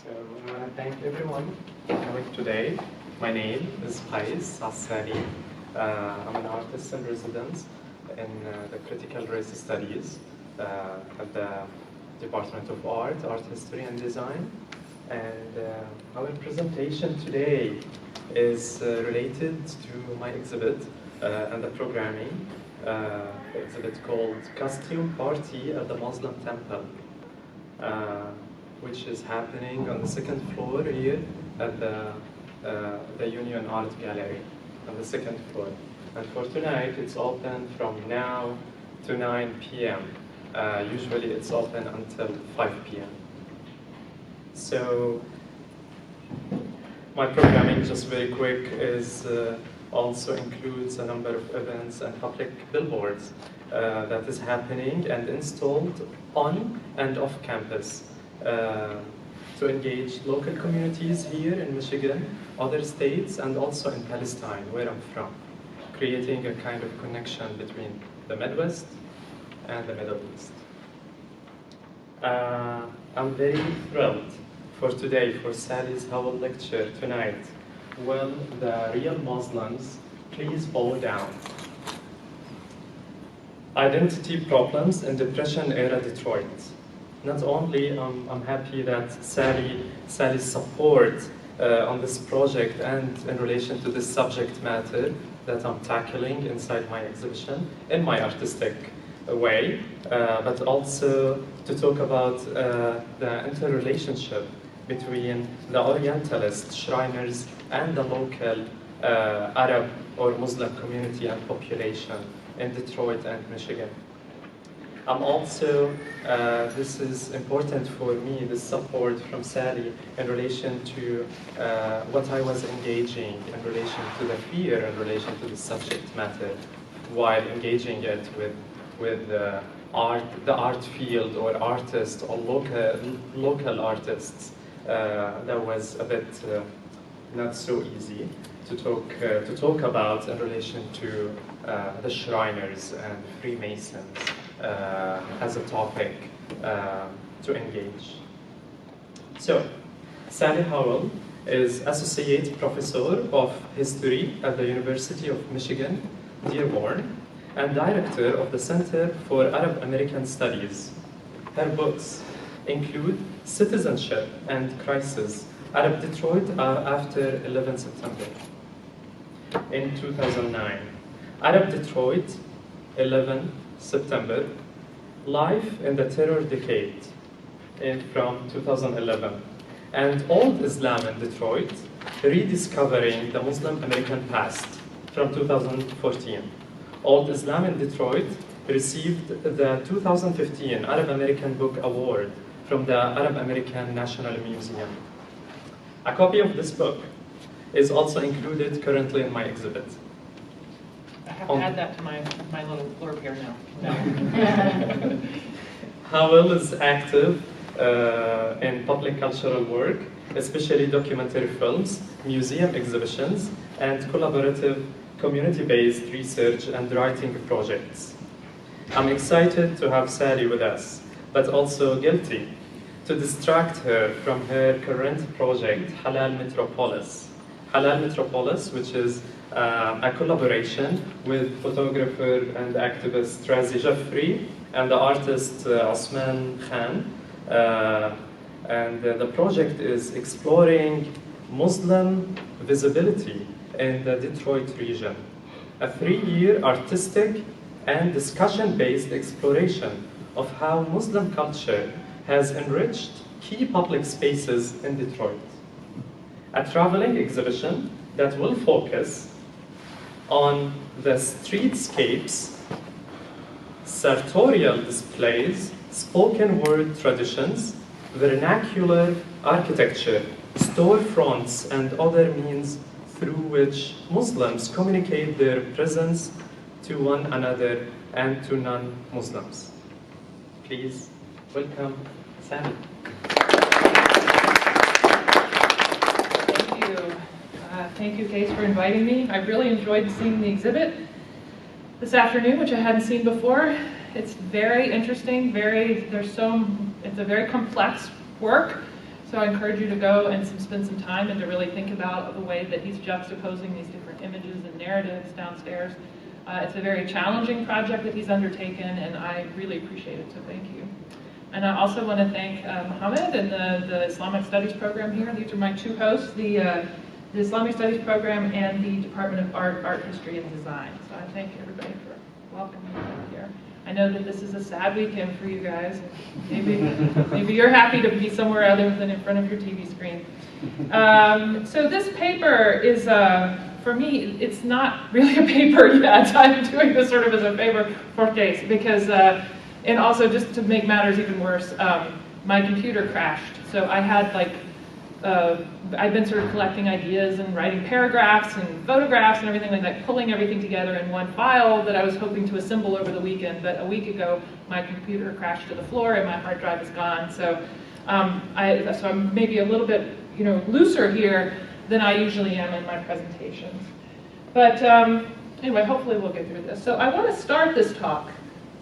So I want to thank everyone for coming today. My name is Qais Assali. I'm an artist in residence in the Critical Race Studies at the Department of Art, Art History and Design. And our presentation today is related to my exhibit and the programming. The exhibit called Costume Party at the Moslem Temple, which is happening on the second floor here at the Union Art Gallery on the second floor. And for tonight, it's open from now to 9 p.m. Usually it's open until 5 p.m. So my programming, just very quick, is also includes a number of events and public billboards that is happening and installed on and off campus to engage local communities here in Michigan, other states, and also in Palestine, where I'm from, creating a kind of connection between the Midwest and the Middle East. I'm very thrilled for today, for Sally's Howell lecture tonight. Will the real Muslims please bow down? Identity problems in Depression-era Detroit. Not only I'm happy that Sally's support on this project and in relation to this subject matter that I'm tackling inside my exhibition in my artistic way, but also to talk about the interrelationship between the Orientalist Shriners and the local Arab or Muslim community and population in Detroit and Michigan. I'm also, this is important for me, this support from Sally in relation to what I was engaging in relation to the fear in relation to the subject matter, while engaging it with the art field or artists or local artists. That was a bit not so easy to talk about in relation to the Shriners and Freemasons as a topic to engage. So, Sally Howell is Associate Professor of History at the University of Michigan-Dearborn and Director of the Center for Arab American Studies. Her books include Citizenship and Crisis, Arab Detroit after 11 September in 2009. Arab Detroit, 11 September, Life in the Terror Decade from 2011, and Old Islam in Detroit, Rediscovering the Muslim American Past from 2014. Old Islam in Detroit received the 2015 Arab American Book Award from the Arab American National Museum. A copy of this book is also included currently in my exhibit. I have to add that to my little blurb here now. Howell is active in public cultural work, especially documentary films, museum exhibitions, and collaborative community-based research and writing projects. I'm excited to have Sally with us, but also guilty to distract her from her current project, Halal Metropolis. Halal Metropolis, which is a collaboration with photographer and activist Razi Jaffrey and the artist Osman Khan. And the project is exploring Muslim visibility in the Detroit region. A 3-year artistic and discussion-based exploration of how Muslim culture has enriched key public spaces in Detroit. A traveling exhibition that will focus on the streetscapes, sartorial displays, spoken word traditions, vernacular architecture, storefronts, and other means through which Muslims communicate their presence to one another and to non-Muslims. Please welcome Sally. Thank you. Thank you, Qais, for inviting me. I really enjoyed seeing the exhibit this afternoon, which I hadn't seen before. It's very interesting, it's a very complex work. So I encourage you to go and spend some time and to really think about the way that he's juxtaposing these different images and narratives downstairs. It's a very challenging project that he's undertaken, and I really appreciate it, so thank you. And I also want to thank Mohammed and the Islamic Studies program here. These are my two hosts, the Islamic Studies program and the Department of Art History and Design. So I thank everybody for welcoming me here. I know that this is a sad weekend for you guys. Maybe you're happy to be somewhere other than in front of your TV screen. So this paper is, for me, it's not really a paper yet. I'm doing this sort of as a favor for Qais because, and also just to make matters even worse, my computer crashed. So I had I've been sort of collecting ideas and writing paragraphs and photographs and everything like that, pulling everything together in one file that I was hoping to assemble over the weekend. But a week ago, my computer crashed to the floor and my hard drive is gone. So, so I'm maybe a little bit, looser here than I usually am in my presentations. But anyway, hopefully we'll get through this. So I want to start this talk.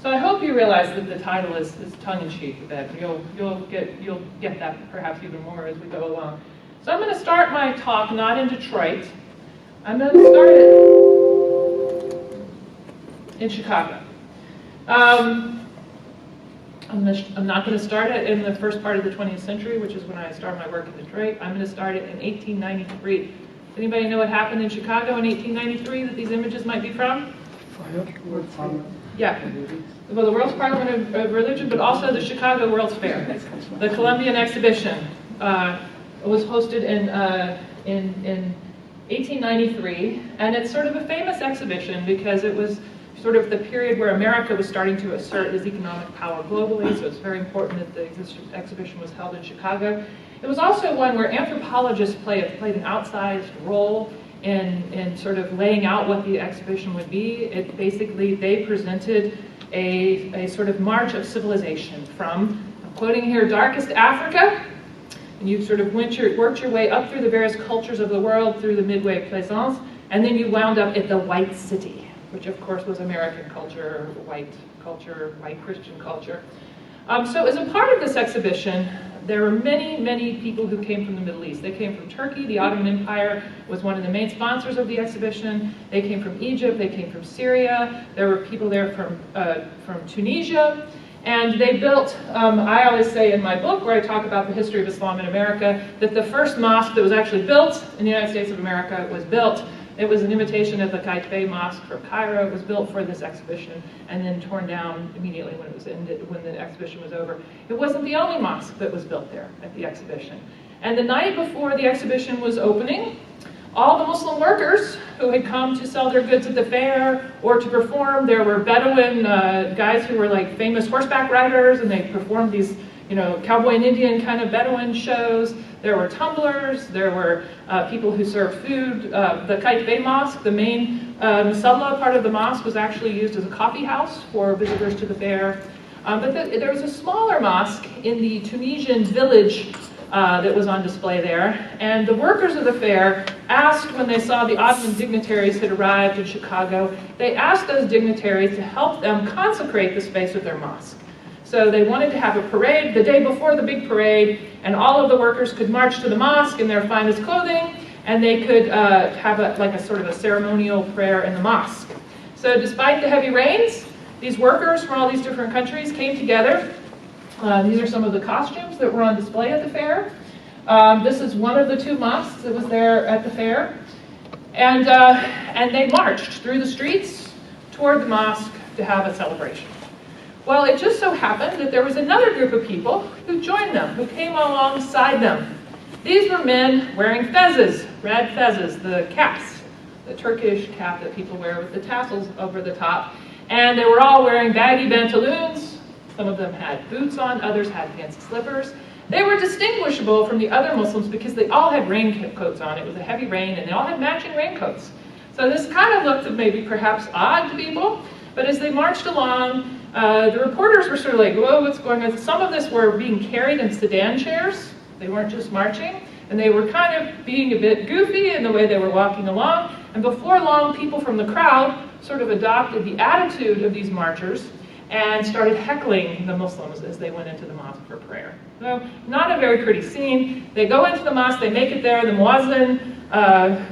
So I hope you realize that the title is tongue-in-cheek, that you'll get that perhaps even more as we go along. So I'm going to start my talk not in Detroit. I'm going to start it in Chicago. I'm not going to start it in the first part of the 20th century, which is when I started my work in Detroit. I'm going to start it in 1893. Does anybody know what happened in Chicago in 1893 that these images might be from? Yeah, well, the World's Parliament of Religion, but also the Chicago World's Fair. The Columbian Exhibition was hosted in 1893, and it's sort of a famous exhibition because it was sort of the period where America was starting to assert its economic power globally, so it's very important that the exhibition was held in Chicago. It was also one where anthropologists played an outsized role in sort of laying out what the exhibition would be. It basically, they presented a sort of march of civilization from, I'm quoting here, darkest Africa, and you sort of worked your way up through the various cultures of the world through the Midway Plaisance, and then you wound up at the White City, which of course was American culture, white Christian culture. So as a part of this exhibition, there were many, many people who came from the Middle East. They came from Turkey. The Ottoman Empire was one of the main sponsors of the exhibition. They came from Egypt. They came from Syria. There were people there from Tunisia. And they built, I always say in my book where I talk about the history of Islam in America, that the first mosque that was actually built in the United States of America was built. It was an imitation of the Qais Mosque from Cairo. It was built for this exhibition and then torn down immediately when it was ended, when the exhibition was over. It wasn't the only mosque that was built there at the exhibition. And the night before the exhibition was opening, all the Muslim workers who had come to sell their goods at the fair or to perform, there were Bedouin guys who were like famous horseback riders, and they performed these cowboy and Indian kind of Bedouin shows. There were tumblers, there were people who served food. The Qais Mosque, the main Musalla part of the mosque, was actually used as a coffee house for visitors to the fair. But there was a smaller mosque in the Tunisian village that was on display there. And the workers of the fair asked, when they saw the Ottoman dignitaries had arrived in Chicago, they asked those dignitaries to help them consecrate the space of their mosque. So they wanted to have a parade the day before the big parade, and all of the workers could march to the mosque in their finest clothing, and they could have a sort of a ceremonial prayer in the mosque. So despite the heavy rains, these workers from all these different countries came together. These are some of the costumes that were on display at the fair. This is one of the two mosques that was there at the fair. And they marched through the streets toward the mosque to have a celebration. Well, it just so happened that there was another group of people who joined them, who came alongside them. These were men wearing fezzes, red fezzes, the caps, the Turkish cap that people wear with the tassels over the top. And they were all wearing baggy pantaloons. Some of them had boots on, others had fancy slippers. They were distinguishable from the other Muslims because they all had raincoats on. It was a heavy rain, and they all had matching raincoats. So this kind of looked maybe perhaps odd to people, but as they marched along, the reporters were sort of like, whoa, what's going on? Some of this were being carried in sedan chairs. They weren't just marching. And they were kind of being a bit goofy in the way they were walking along. And before long, people from the crowd sort of adopted the attitude of these marchers. and started heckling the Muslims as they went into the mosque for prayer. So, not a very pretty scene. They go into the mosque, they make it there, the muezzin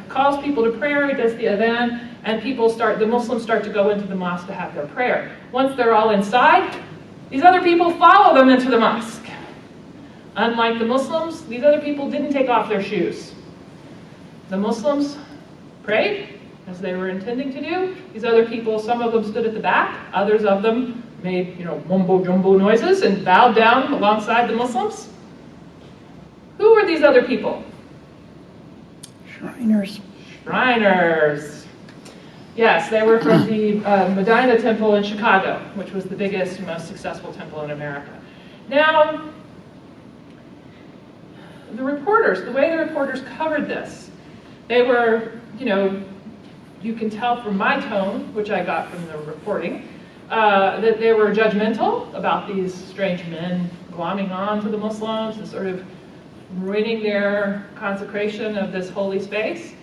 calls people to prayer, he does the adhan, and the Muslims start to go into the mosque to have their prayer. Once they're all inside, these other people follow them into the mosque. Unlike the Muslims, these other people didn't take off their shoes. The Muslims prayed, as they were intending to do. These other people, some of them stood at the back, others of them made, mumbo jumbo noises and bowed down alongside the Muslims. Who were these other people? Shriners. Shriners. Yes, they were from the Medina Temple in Chicago, which was the biggest, most successful temple in America. Now, the way the reporters covered this, they were, you can tell from my tone, which I got from the reporting, that they were judgmental about these strange men glomming on to the Muslims and sort of ruining their consecration of this holy space.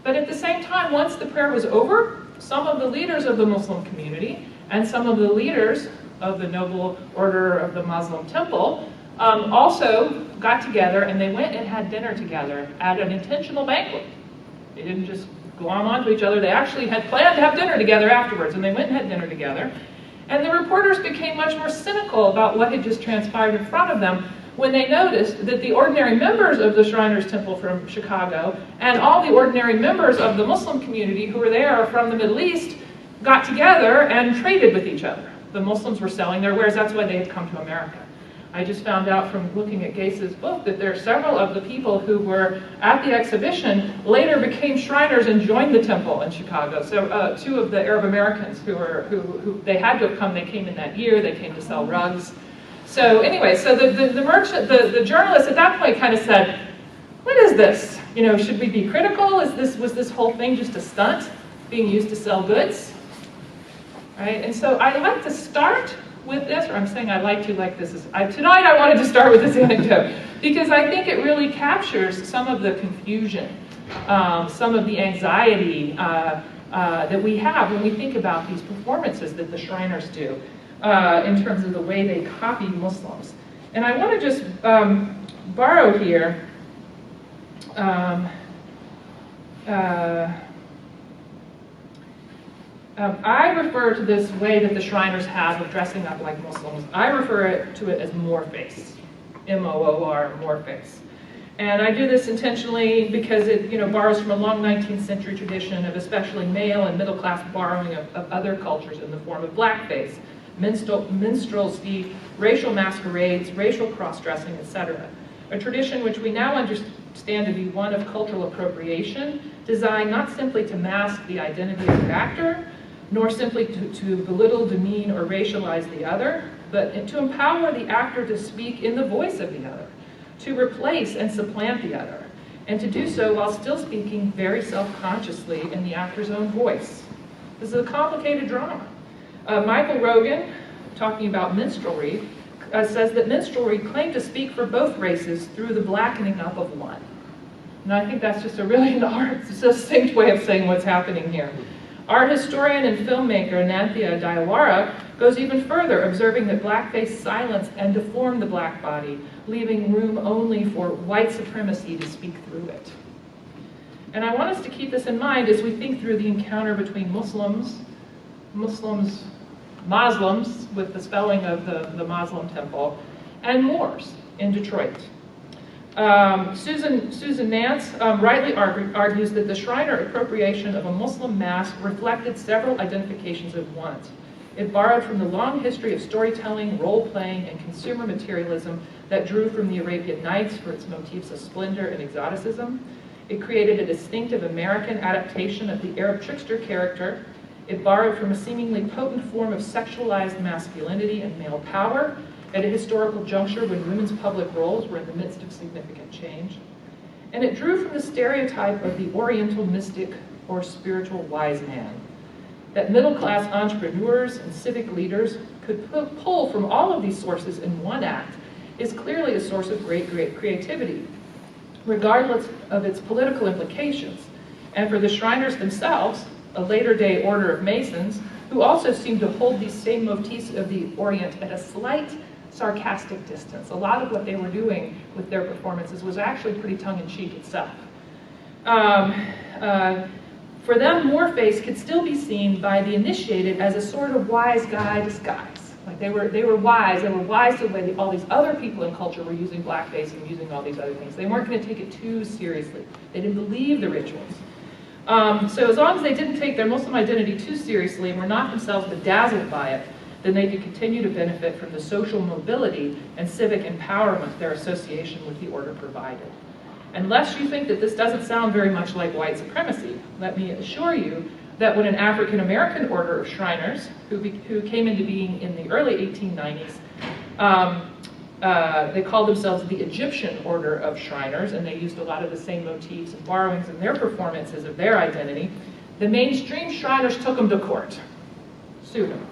But at the same time, once the prayer was over, some of the leaders of the Muslim community and some of the leaders of the Noble Order of the Moslem Temple also got together and they went and had dinner together at an intentional banquet. They didn't just glom onto each other, they actually had planned to have dinner together afterwards, and they went and had dinner together. And the reporters became much more cynical about what had just transpired in front of them when they noticed that the ordinary members of the Shriners Temple from Chicago and all the ordinary members of the Muslim community who were there from the Middle East got together and traded with each other. The Muslims were selling their wares, that's why they had come to America. I just found out from looking at Qais' book that there are several of the people who were at the exhibition later became Shriners and joined the temple in Chicago. So two of the Arab Americans who they had to have come, they came in that year, they came to sell rugs. So anyway, so the journalist at that point kind of said, what is this? Should we be critical? Was this whole thing just a stunt being used to sell goods? Right? And so I'd like to start with this, or I'm saying I'd like to like this. Tonight I wanted to start with this anecdote because I think it really captures some of the confusion, some of the anxiety that we have when we think about these performances that the Shriners do in terms of the way they copy Muslims. And I want to just borrow here I refer to this way that the Shriners have of dressing up like Muslims. I refer to it as moor-face, M-O-O-R, moor-face. And I do this intentionally because it borrows from a long 19th century tradition of especially male and middle class borrowing of other cultures in the form of blackface, minstrelsy, racial masquerades, racial cross-dressing, etc. A tradition which we now understand to be one of cultural appropriation, designed not simply to mask the identity of the actor, nor simply to belittle, demean, or racialize the other, but to empower the actor to speak in the voice of the other, to replace and supplant the other, and to do so while still speaking very self-consciously in the actor's own voice. This is a complicated drama. Michael Rogan, talking about minstrelry, says that minstrelry claimed to speak for both races through the blackening up of one. And I think that's just a really succinct way of saying what's happening here. Art historian and filmmaker Nanthia Dayawara goes even further, observing that blackface silenced and deformed the black body, leaving room only for white supremacy to speak through it. And I want us to keep this in mind as we think through the encounter between Muslims, with the spelling of the Moslem Temple, and Moors in Detroit. Susan Nance rightly argues that the Shriner appropriation of a Muslim mask reflected several identifications at once. It borrowed from the long history of storytelling, role-playing, and consumer materialism that drew from the Arabian Nights for its motifs of splendor and exoticism. It created a distinctive American adaptation of the Arab trickster character. It borrowed from a seemingly potent form of sexualized masculinity and male power at a historical juncture when women's public roles were in the midst of significant change. And it drew from the stereotype of the Oriental mystic or spiritual wise man, that middle-class entrepreneurs and civic leaders could pull from all of these sources in one act is clearly a source of great creativity, regardless of its political implications. And for the Shriners themselves, a later day order of Masons, who also seemed to hold these same motifs of the Orient at a slight sarcastic distance. A lot of what they were doing with their performances was actually pretty tongue-in-cheek itself. For them, Moorface could still be seen by the initiated as a sort of wise guy disguise. Like they were wise the way all these other people in culture were using blackface and using all these other things. They weren't going to take it too seriously. They didn't believe the rituals. So as long as they didn't take their Muslim identity too seriously and were not themselves bedazzled by it, then they could continue to benefit from the social mobility and civic empowerment their association with the order provided. Unless you think that this doesn't sound very much like white supremacy, let me assure you that when an African American order of Shriners, who came into being in the early 1890s, they called themselves the Egyptian Order of Shriners, and they used a lot of the same motifs and borrowings in their performances of their identity. The mainstream Shriners took them to court, sued them.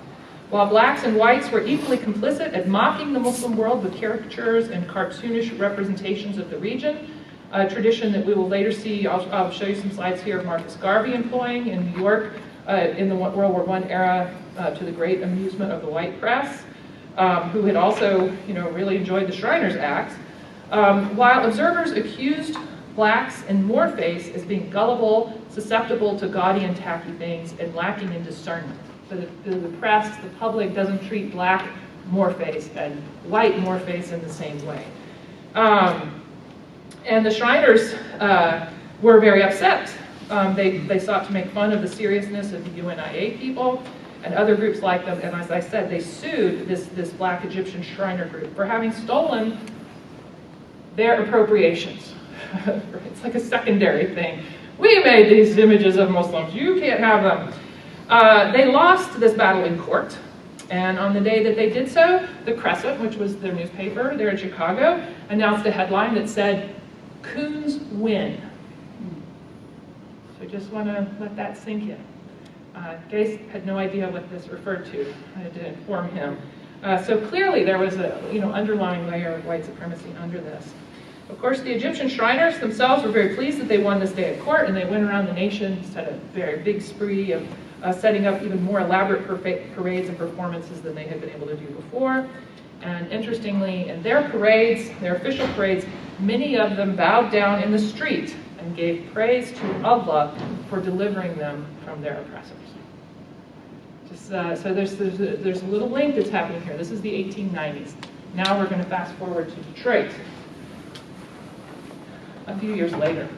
While blacks and whites were equally complicit at mocking the Muslim world with caricatures and cartoonish representations of the region, a tradition that we will later see. I'll show you some slides here of Marcus Garvey employing in New York in the World War I era to the great amusement of the white press, who had also really enjoyed the Shriners Act, while observers accused blacks in Moorface as being gullible, susceptible to gaudy and tacky things, and lacking in discernment. So the press, the public, doesn't treat black Moorface and white Moorface in the same way. And the Shriners were very upset. They sought to make fun of the seriousness of the UNIA people and other groups like them. And as I said, they sued this black Egyptian Shriner group for having stolen their appropriations. It's like a secondary thing. We made these images of Muslims. You can't have them. They lost this battle in court. And on the day that they did so, the Crescent, which was their newspaper there in Chicago, announced a headline that said, "Coons win." So I just want to let that sink in. Qais had no idea what this referred to. I had to inform him. So clearly there was a underlying layer of white supremacy under this. Of course, the Egyptian Shriners themselves were very pleased that they won this day at court, and they went around the nation, set a very big spree of setting up even more elaborate parades and performances than they had been able to do before. And interestingly, in their parades, their official parades, many of them bowed down in the street and gave praise to Allah for delivering them from their oppressors. So there's a little link that's happening here. This is the 1890s. Now we're going to fast forward to Detroit a few years later.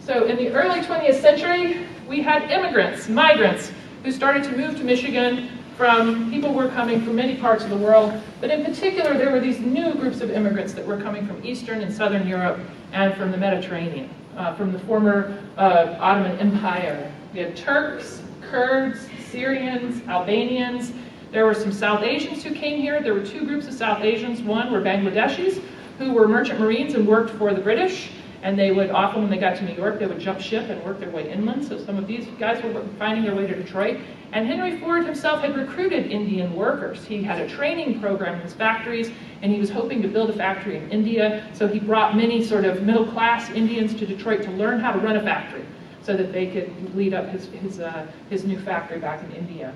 So in the early 20th century, we had immigrants, migrants, who started to move to Michigan from people who were coming from many parts of the world, but in particular there were these new groups of immigrants that were coming from Eastern and Southern Europe and from the Mediterranean, from the former Ottoman Empire. We had Turks, Kurds, Syrians, Albanians. There were some South Asians who came here. There were two groups of South Asians. One were Bangladeshis, who were merchant marines and worked for the British. And they would often, when they got to New York, they would jump ship and work their way inland. So some of these guys were finding their way to Detroit. And Henry Ford himself had recruited Indian workers. He had a training program in his factories, and he was hoping to build a factory in India. So he brought many sort of middle-class Indians to Detroit to learn how to run a factory so that they could lead up his new factory back in India.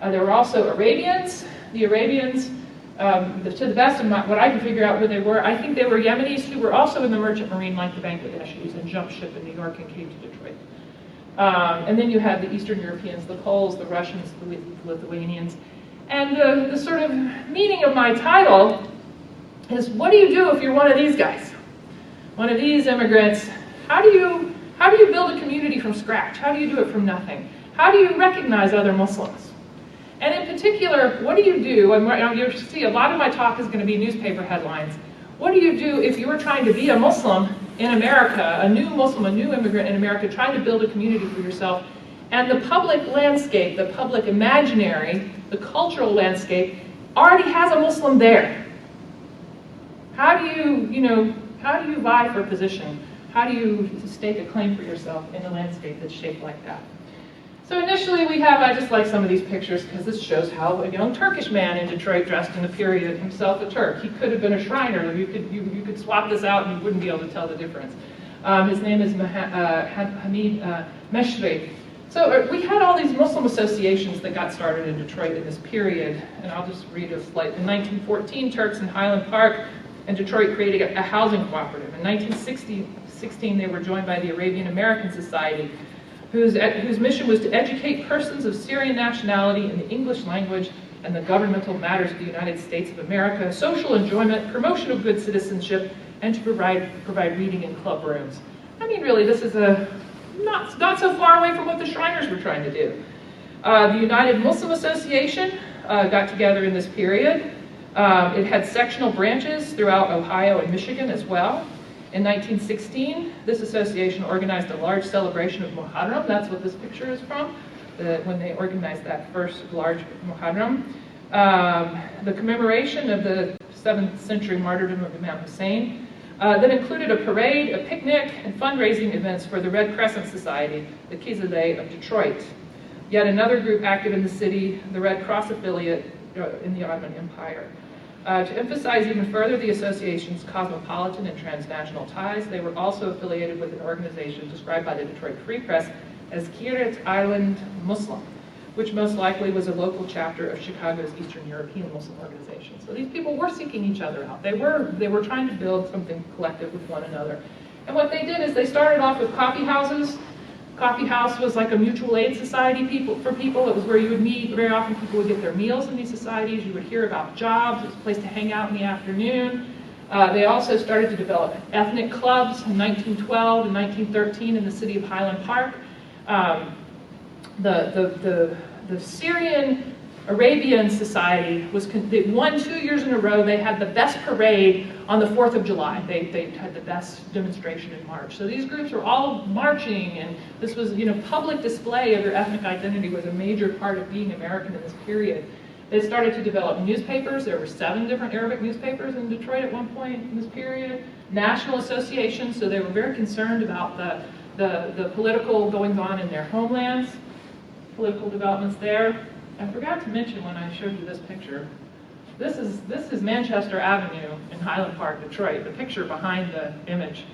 There were also Arabians. The Arabians, to the best of what I can figure out who they were, I think they were Yemenis who were also in the merchant marine like the Bangladeshis and jumped ship in New York and came to Detroit. And then you had the Eastern Europeans, the Poles, the Russians, the Lithuanians. And the sort of meaning of my title is, what do you do if you're one of these guys? One of these immigrants. How do you build a community from scratch? How do you do it from nothing? How do you recognize other Muslims? And in particular, what do you do, and you'll see a lot of my talk is going to be newspaper headlines. What do you do if you were trying to be a Muslim in America, a new Muslim, a new immigrant in America, trying to build a community for yourself, and the public landscape, the public imaginary, the cultural landscape already has a Muslim there? How do you vie for position? How do you stake a claim for yourself in a landscape that's shaped like that? So initially I just like some of these pictures because this shows how a young Turkish man in Detroit dressed in the period, himself a Turk. He could have been a Shriner. You could swap this out and you wouldn't be able to tell the difference. His name is Hamid Meshri. So So we had all these Muslim associations that got started in Detroit in this period, and I'll just read a slight. In 1914, Turks in Highland Park and Detroit created a housing cooperative. In 1916, they were joined by the Arabian American Society, whose mission was to educate persons of Syrian nationality in the English language and the governmental matters of the United States of America, social enjoyment, promotion of good citizenship, and to provide reading in club rooms. I mean, really, this is not so far away from what the Shriners were trying to do. The United Muslim Association got together in this period. It had sectional branches throughout Ohio and Michigan as well. In 1916, this association organized a large celebration of Muharram. That's what this picture is from, when they organized that first large Muharram. The commemoration of the 7th century martyrdom of Imam Hussein. That included a parade, a picnic, and fundraising events for the Red Crescent Society, the Qais Assali of Detroit. Yet another group active in the city, the Red Cross affiliate in the Ottoman Empire. To emphasize even further the association's cosmopolitan and transnational ties, they were also affiliated with an organization described by the Detroit Free Press as Kiryat Island Muslim, which most likely was a local chapter of Chicago's Eastern European Muslim organization. So these people were seeking each other out. They were trying to build something collective with one another. And what they did is they started off with coffee houses. Coffee house was like a mutual aid society for people. It was where you would meet. Very often people would get their meals in these societies. You would hear about jobs. It was a place to hang out in the afternoon. They also started to develop ethnic clubs in 1912 and 1913 in the city of Highland Park. The Syrian Arabian Society they won 2 years in a row. They had the best parade on the 4th of July. They had the best demonstration in March. So these groups were all marching, and this was, public display of their ethnic identity was a major part of being American in this period. They started to develop newspapers. There were 7 different Arabic newspapers in Detroit at one point in this period. National associations, so they were very concerned about the political goings on in their homelands, political developments there. I forgot to mention when I showed you this picture, this is Manchester Avenue in Highland Park, Detroit, the picture behind the image.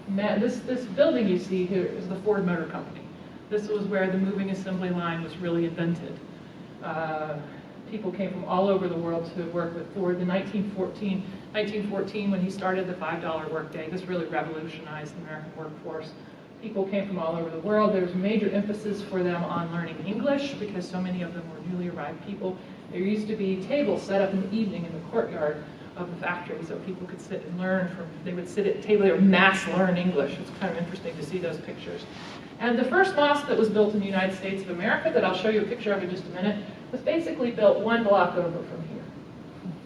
This building you see here is the Ford Motor Company. This was where the moving assembly line was really invented. People came from all over the world to work with Ford. In 1914, when he started the $5 workday, this really revolutionized the American workforce. People came from all over the world. There was a major emphasis for them on learning English because so many of them were newly arrived people. There used to be tables set up in the evening in the courtyard of the factory so people could sit and learn they would sit at a table, they would mass learn English. It's kind of interesting to see those pictures. And the first mosque that was built in the United States of America, that I'll show you a picture of in just a minute, was basically built 1 block over from here.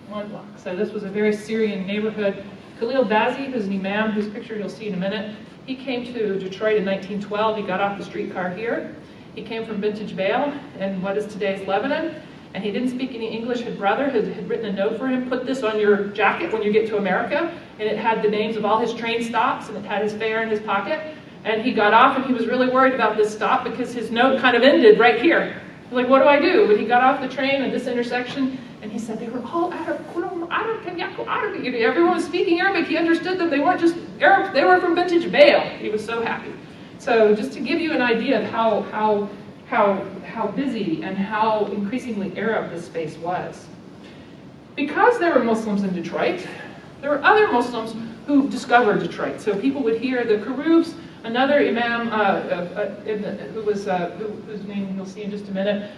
1 block. So this was a very Syrian neighborhood. Khalil Bazi, who's an imam, whose picture you'll see in a minute, he came to Detroit in 1912. He got off the streetcar here. He came from Vintage Vale in what is today's Lebanon, and he didn't speak any English. His brother had written a note for him, put this on your jacket when you get to America, and it had the names of all his train stops, and it had his fare in his pocket. And he got off, and he was really worried about this stop because his note kind of ended right here. Like, what do I do? But he got off the train at this intersection, and he said they were all Arab. Everyone was speaking Arabic. He understood them. They weren't just Arab. They were from Vintage Vale. He was so happy. So just to give you an idea of how busy and how increasingly Arab this space was. Because there were Muslims in Detroit, there were other Muslims who discovered Detroit. So people would hear the Karubs, another imam whose name you'll see in just a minute.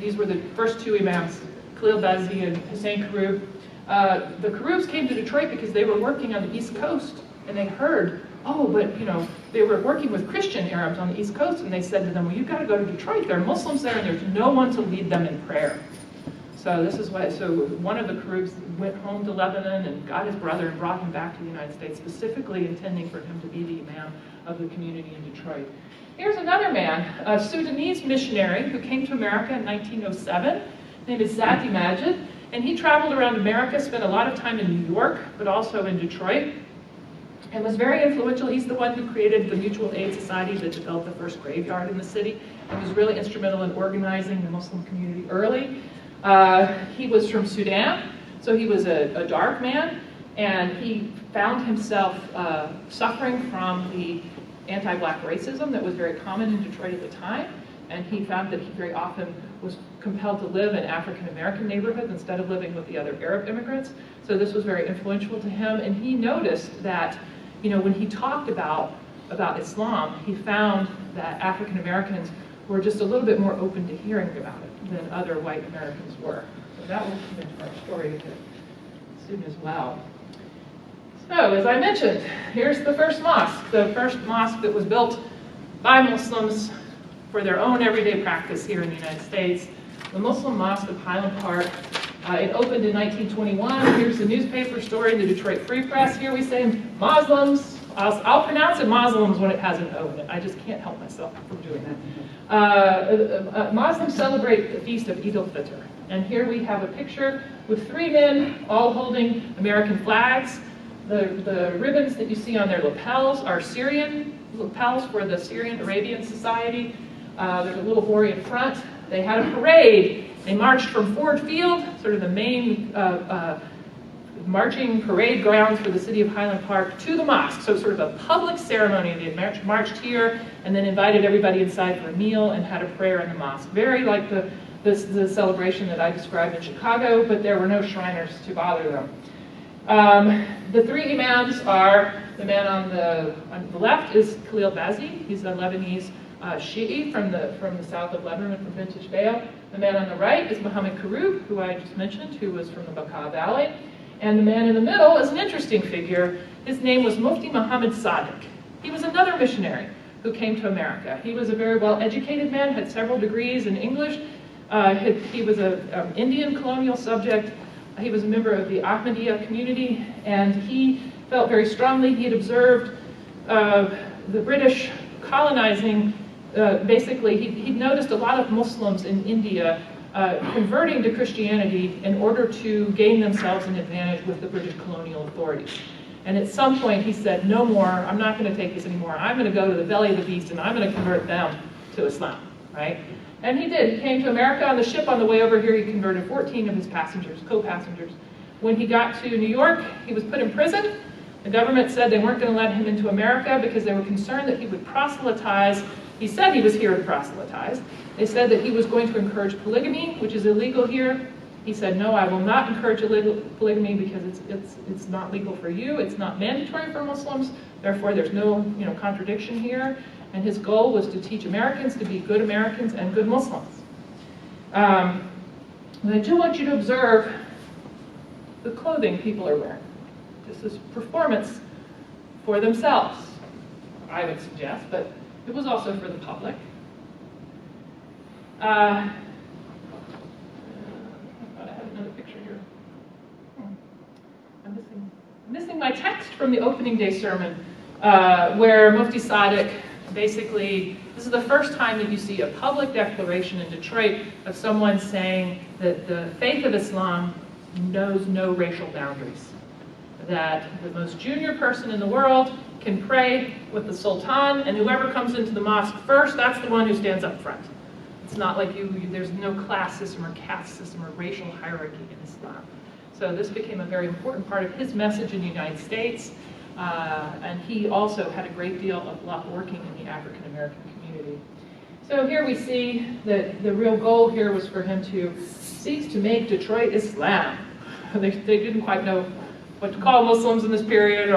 These were the first 2 imams, Khalil Bazi and Hussein Karub. The Karubs came to Detroit because they were working on the East Coast, and they heard, they were working with Christian Arabs on the East Coast, and they said to them, well, you've got to go to Detroit. There are Muslims there, and there's no one to lead them in prayer. So this is why. So one of the Karubs went home to Lebanon and got his brother and brought him back to the United States, specifically intending for him to be the imam of the community in Detroit. Here's another man, a Sudanese missionary who came to America in 1907. His name is Zati Majid, and he traveled around America, spent a lot of time in New York, but also in Detroit, and was very influential. He's the one who created the Mutual Aid Society that developed the first graveyard in the city, and was really instrumental in organizing the Muslim community early. He was from Sudan, so he was a dark man, and he found himself suffering from the anti-black racism that was very common in Detroit at the time. And he found that he very often was compelled to live in African-American neighborhoods instead of living with the other Arab immigrants. So this was very influential to him. And he noticed that, you know, when he talked about Islam, he found that African-Americans were just a little bit more open to hearing about it than other white Americans were. So that will come into our story soon as well. So, as I mentioned, here's the first mosque that was built by Muslims for their own everyday practice here in the United States. The Muslim Mosque of Highland Park. It opened in 1921. Here's the newspaper story, the Detroit Free Press. Here we say Moslems. I'll pronounce it Moslems when it has an O in it. I just can't help myself from doing that. Muslims celebrate the feast of Eid al-Fitr. And here we have a picture with 3 men all holding American flags. The ribbons that you see on their lapels are Syrian lapels for the Syrian Arabian Society. There's a little boy in front. They had a parade. They marched from Ford Field, sort of the main marching parade grounds for the city of Highland Park, to the mosque. So sort of a public ceremony. They had marched here and then invited everybody inside for a meal and had a prayer in the mosque. Very like the celebration that I described in Chicago, but there were no Shriners to bother them. The 3 imams are, the man on the left is Khalil Bazi. He's a Lebanese Shi'i from the south of Lebanon, from Vintage Vale. The man on the right is Muhammad Karub, who I just mentioned, who was from the Bekaa Valley. And the man in the middle is an interesting figure. His name was Mufti Muhammad Sadiq. He was another missionary who came to America. He was a very well-educated man, had several degrees in English. He was an Indian colonial subject. He was a member of the Ahmadiyya community, and he felt very strongly. He had observed the British colonizing. Basically, he'd noticed a lot of Muslims in India converting to Christianity in order to gain themselves an advantage with the British colonial authorities. And at some point he said, no more, I'm not going to take this anymore. I'm going to go to the belly of the beast and I'm going to convert them to Islam, right? And he did. He came to America on the ship. On the way over here, he converted 14 of his passengers, co-passengers. When he got to New York, he was put in prison. The government said they weren't going to let him into America because they were concerned that he would proselytize. He said he was here to proselytize. They said that he was going to encourage polygamy, which is illegal here. He said, no, I will not encourage illegal polygamy because it's not legal for you. It's not mandatory for Muslims. Therefore, there's no contradiction here. And his goal was to teach Americans to be good Americans and good Muslims. And I do want you to observe the clothing people are wearing. This is performance for themselves, I would suggest, but it was also for the public. I thought I had another picture here. I'm missing my text from the opening day sermon, where Mufti Sadiq basically, this is the first time that you see a public declaration in Detroit of someone saying that the faith of Islam knows no racial boundaries. That the most junior person in the world can pray with the Sultan, and whoever comes into the mosque first, that's the one who stands up front. It's not like there's no class system or caste system or racial hierarchy in Islam. So this became a very important part of his message in the United States, and he also had a great deal of luck working in the African American community. So here we see that the real goal here was for him to seek to make Detroit Islam. They didn't quite know what to call Muslims in this period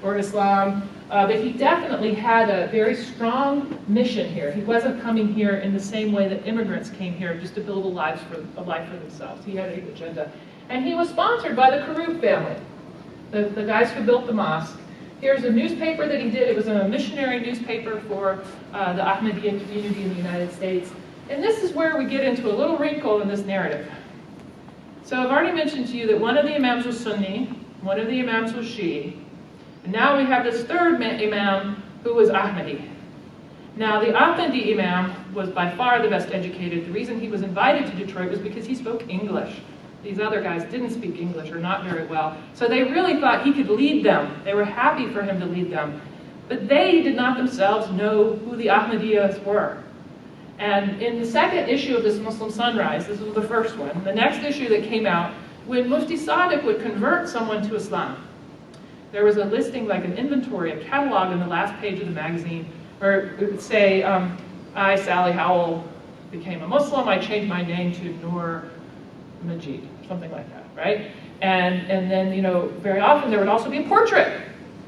or Islam, but he definitely had a very strong mission here. He wasn't coming here in the same way that immigrants came here just to build a life for themselves. He had an agenda. And he was sponsored by the Karub family, the guys who built the mosque. Here's a newspaper that he did. It was a missionary newspaper for the Ahmadiyya community in the United States. And this is where we get into a little wrinkle in this narrative. So I've already mentioned to you that one of the imams was Sunni, one of the imams was Shi'i. And now we have this third imam who was Ahmadi. Now the Ahmadi imam was by far the best educated. The reason he was invited to Detroit was because he spoke English. These other guys didn't speak English or not very well. So they really thought he could lead them. They were happy for him to lead them. But they did not themselves know who the Ahmadiyyas were. And in the second issue of this Muslim Sunrise, this was the first one, the next issue that came out, when Mufti Sadiq would convert someone to Islam, there was a listing, like an inventory, a catalog in the last page of the magazine, where it would say, I, Sally Howell, became a Muslim. I changed my name to Noor Majid, something like that, right? And then, you know, very often there would also be a portrait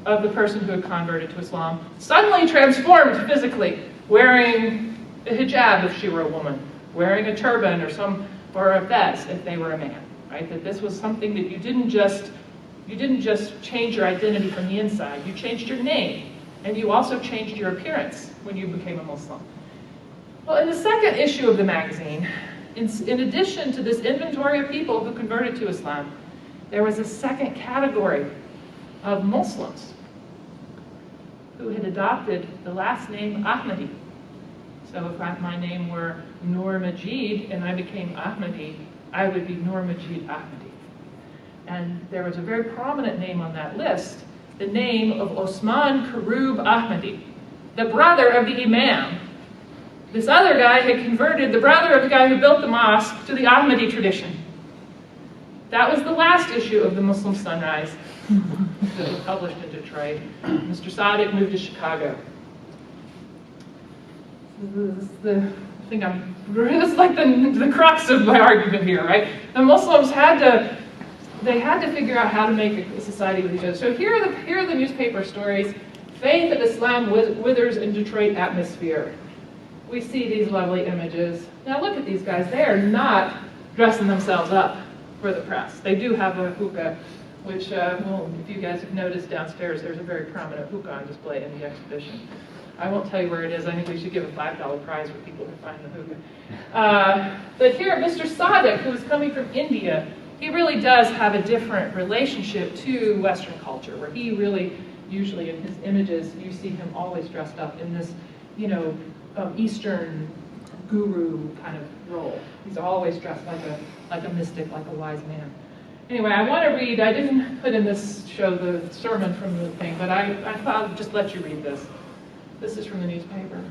of the person who had converted to Islam, suddenly transformed physically, wearing a hijab if she were a woman, wearing a turban or a fez if they were a man, right? That this was something that you didn't just change your identity from the inside. You changed your name, and you also changed your appearance when you became a Muslim. Well, in the second issue of the magazine, in addition to this inventory of people who converted to Islam, there was a second category of Muslims who had adopted the last name Ahmadi. So if my name were Noor Majid and I became Ahmadi, I would be Noor Majid Ahmadi. And there was a very prominent name on that list, the name of Osman Karub Ahmadi, the brother of the Imam. This other guy had converted, the brother of the guy who built the mosque, to the Ahmadi tradition. That was the last issue of the Muslim Sunrise that was published in Detroit. Mr. Sadiq moved to Chicago. This is like the crux of my argument here, right? The Muslims had to figure out how to make a society with each other. So here are the newspaper stories. Faith of Islam withers in Detroit atmosphere. We see these lovely images. Now look at these guys. They are not dressing themselves up for the press. They do have a hookah, which, well, if you guys have noticed downstairs, there's a very prominent hookah on display in the exhibition. I won't tell you where it is. I think we should give a $5 prize for people who find the hookah. But here, Mr. Sadiq, who is coming from India, he really does have a different relationship to Western culture, where he really, usually in his images, you see him always dressed up in this, you know, Eastern guru kind of role. He's always dressed like a mystic, like a wise man. Anyway, I want to read, I didn't put in this show the sermon from the thing, but I thought I'd just let you read this. This is from the newspaper.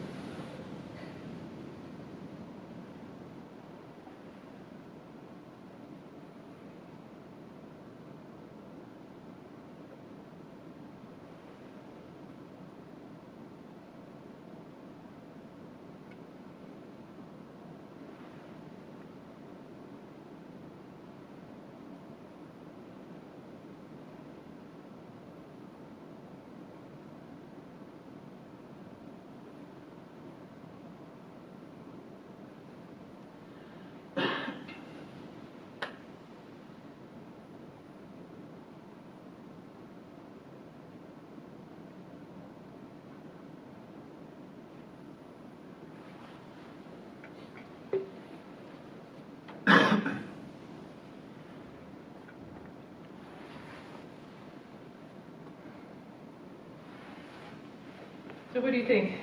So what do you think?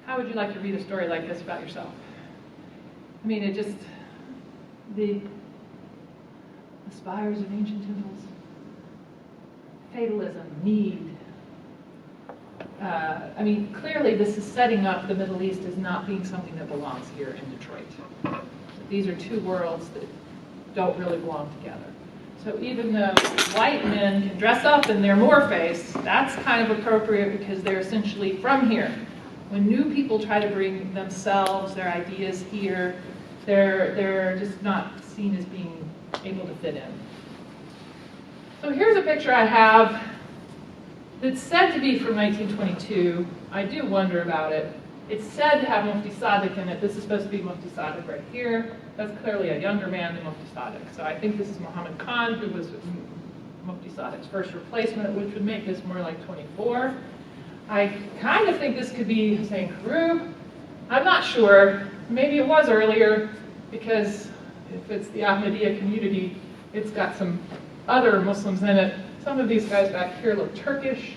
How would you like to read a story like this about yourself? I mean, it just, the spires of ancient temples, fatalism, need. I mean, clearly this is setting up the Middle East as not being something that belongs here in Detroit. These are two worlds that don't really belong together. So even though white men can dress up in their Moor face, that's kind of appropriate because they're essentially from here. When new people try to bring themselves, their ideas here, they're just not seen as being able to fit in. So here's a picture I have that's said to be from 1922. I do wonder about it. It's said to have Mufti Sadiq in it. This is supposed to be Mufti Sadiq right here. That's clearly a younger man than Mufti Sadiq. So I think this is Muhammad Khan, who was Mufti Sadiq's first replacement, which would make this more like 24. I kind of think this could be Hussein Karub. I'm not sure. Maybe it was earlier, because if it's the Ahmadiyya community, it's got some other Muslims in it. Some of these guys back here look Turkish.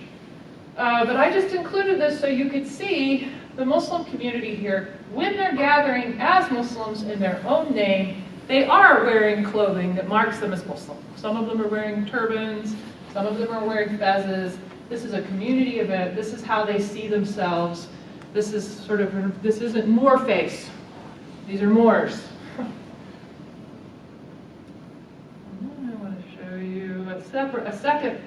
But I just included this so you could see the Muslim community here. When they're gathering as Muslims in their own name, they are wearing clothing that marks them as Muslim. Some of them are wearing turbans, some of them are wearing fezzes. This is a community event. This is how they see themselves. This is sort of, this isn't Moor face. These are Moors. second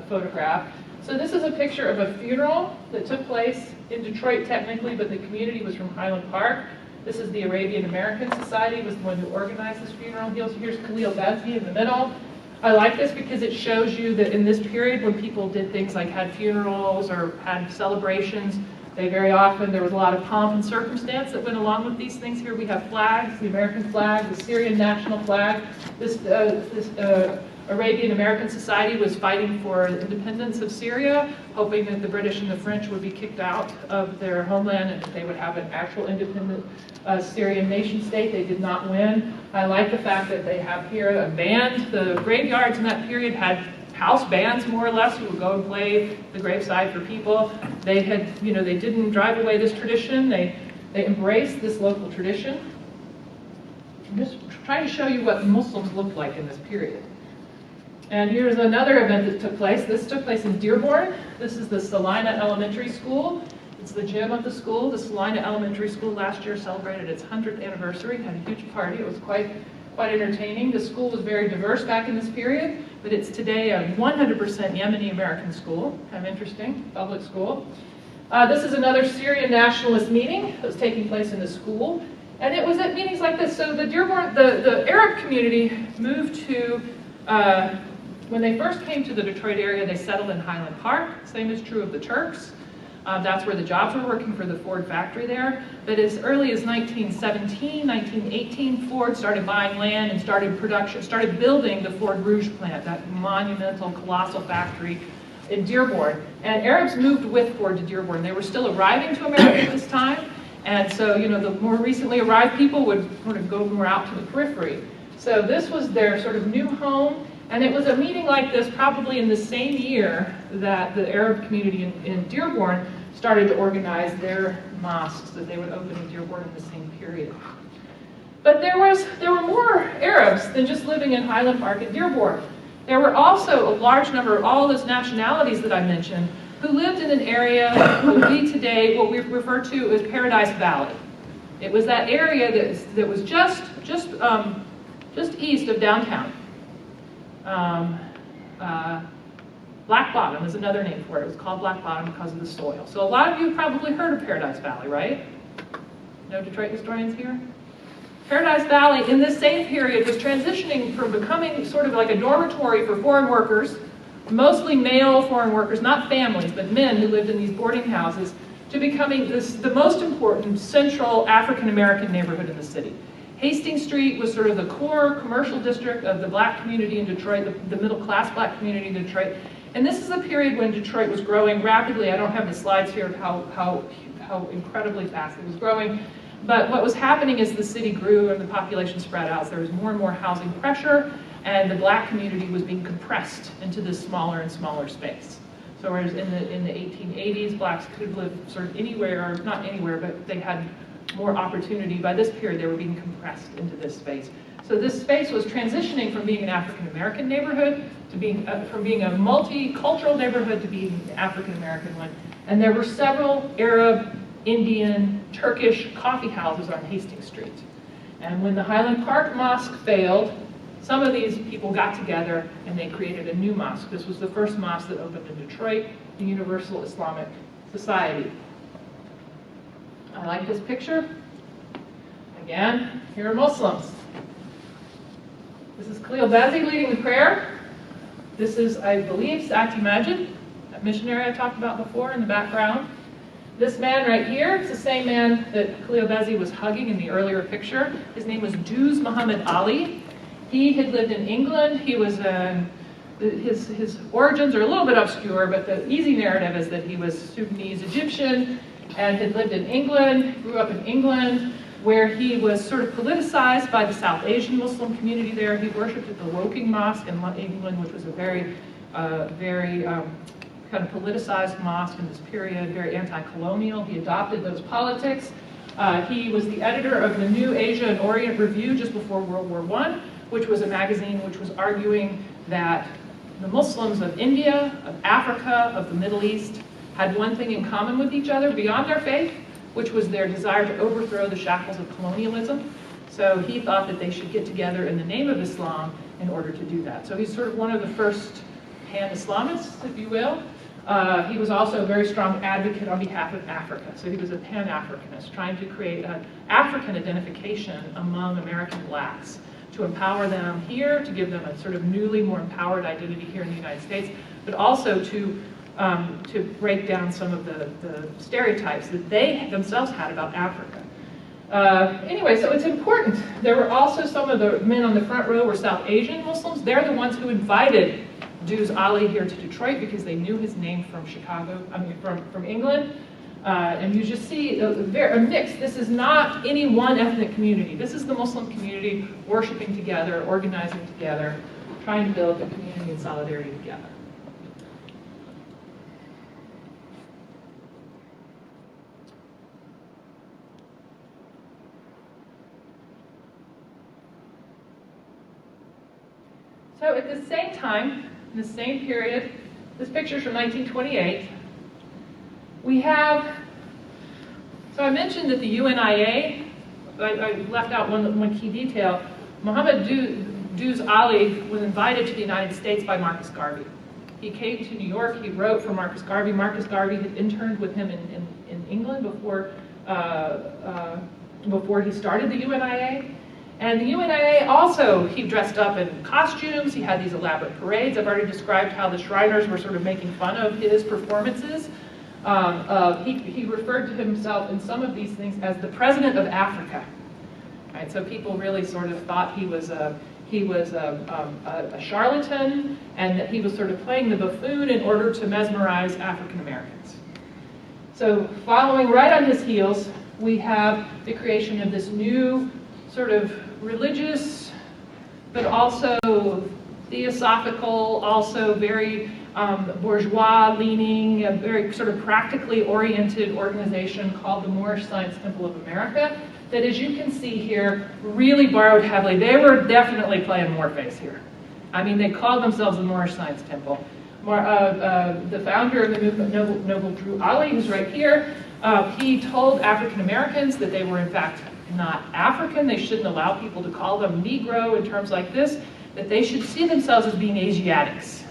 photograph. So this is a picture of a funeral that took place in Detroit technically, but the community was from Highland Park. This is the Arabian American Society, was the one who organized this funeral. Here's Khalil Bazzi in the middle. I like this because it shows you that in this period when people did things like had funerals or had celebrations, they very often, there was a lot of pomp and circumstance that went along with these things. Here we have flags, the American flag, the Syrian national flag. This Arabian American Society was fighting for the independence of Syria, hoping that the British and the French would be kicked out of their homeland and that they would have an actual independent Syrian nation state. They did not win. I like the fact that they have here a band. The graveyards in that period had house bands, more or less, who would go and play the graveside for people. They had, they didn't drive away this tradition. They embraced this local tradition. I'm just trying to show you what Muslims looked like in this period. And here's another event that took place. This took place in Dearborn. This is the Salina Elementary School. It's the gym of the school. The Salina Elementary School last year celebrated its 100th anniversary, had a huge party. It was quite entertaining. The school was very diverse back in this period, but it's today a 100% Yemeni American school. Kind of interesting, public school. This is another Syrian nationalist meeting that was taking place in the school. And it was at meetings like this. So the Dearborn, the Arab community moved to, when they first came to the Detroit area, they settled in Highland Park. Same is true of the Turks. That's where the jobs were working for the Ford factory there. But as early as 1917, 1918, Ford started buying land and started building the Ford Rouge plant, that monumental, colossal factory in Dearborn. And Arabs moved with Ford to Dearborn. They were still arriving to America at this time. And so, the more recently arrived people would sort of go more out to the periphery. So this was their sort of new home. And it was a meeting like this probably in the same year that the Arab community in Dearborn started to organize their mosques that they would open in Dearborn in the same period. But there were more Arabs than just living in Highland Park and Dearborn. There were also a large number of all those nationalities that I mentioned who lived in an area that we today, what we refer to as Paradise Valley. It was that area that was just east of downtown. Black Bottom is another name for it. It was called Black Bottom because of the soil. So a lot of you have probably heard of Paradise Valley, right? No Detroit historians here? Paradise Valley in this same period was transitioning from becoming sort of like a dormitory for foreign workers, mostly male foreign workers, not families, but men who lived in these boarding houses, to becoming the most important central African-American neighborhood in the city. Hastings Street was sort of the core commercial district of the black community in Detroit, the middle-class black community in Detroit. And this is a period when Detroit was growing rapidly. I don't have the slides here of how incredibly fast it was growing. But what was happening is the city grew and the population spread out. So there was more and more housing pressure, and the black community was being compressed into this smaller and smaller space. So whereas in the 1880s, blacks could live sort of anywhere, or not anywhere, but they had more opportunity. By this period, they were being compressed into this space. So this space was transitioning from being an African-American neighborhood to being from being a multicultural neighborhood to being an African-American one. And there were several Arab, Indian, Turkish coffee houses on Hastings Street. And when the Highland Park Mosque failed, some of these people got together and they created a new mosque. This was the first mosque that opened in Detroit, the Universal Islamic Society. I like this picture. Again, here are Muslims. This is Khalil Bazzi leading the prayer. This is, I believe, Sati Majid, that missionary I talked about before in the background. This man right here, it's the same man that Khalil Bazzi was hugging in the earlier picture. His name was Duz Muhammad Ali. He had lived in England. He was, his origins are a little bit obscure, but the easy narrative is that he was Sudanese Egyptian and had lived in England, grew up in England, where he was sort of politicized by the South Asian Muslim community there. He worshipped at the Woking Mosque in England, which was a very kind of politicized mosque in this period, very anti-colonial. He adopted those politics. He was the editor of the New Asia and Orient Review just before World War I, which was a magazine which was arguing that the Muslims of India, of Africa, of the Middle East had one thing in common with each other beyond their faith, which was their desire to overthrow the shackles of colonialism. So he thought that they should get together in the name of Islam in order to do that. So he's sort of one of the first pan-Islamists, if you will. He was also a very strong advocate on behalf of Africa. So he was a pan-Africanist, trying to create an African identification among American blacks to empower them here, to give them a sort of newly more empowered identity here in the United States, but also to break down some of the stereotypes that they themselves had about Africa. Anyway, so it's important. There were also some of the men on the front row were South Asian Muslims. They're the ones who invited Qais Assali here to Detroit because they knew his name from from England. And you just see a mix. This is not any one ethnic community. This is the Muslim community worshiping together, organizing together, trying to build a community and solidarity together. So at the same time, in the same period, this picture's from 1928, we have, so I mentioned that the UNIA, I left out one key detail. Muhammad Qais Assali was invited to the United States by Marcus Garvey. He came to New York, he wrote for Marcus Garvey. Marcus Garvey had interned with him in England before he started the UNIA. And the UNIA also, he dressed up in costumes, he had these elaborate parades. I've already described how the Shriners were sort of making fun of his performances. He referred to himself in some of these things as the president of Africa. Right, so people really sort of thought he was a charlatan and that he was sort of playing the buffoon in order to mesmerize African Americans. So following right on his heels, we have the creation of this new sort of religious, but also theosophical, also very bourgeois-leaning, a very sort of practically oriented organization called the Moorish Science Temple of America, that, as you can see here, really borrowed heavily. They were definitely playing Moorface here. I mean, they called themselves the Moorish Science Temple. The founder of the movement, Noble Drew Ali, who's right here, he told African Americans that they were in fact not African. They shouldn't allow people to call them Negro in terms like this, that they should see themselves as being Asiatics,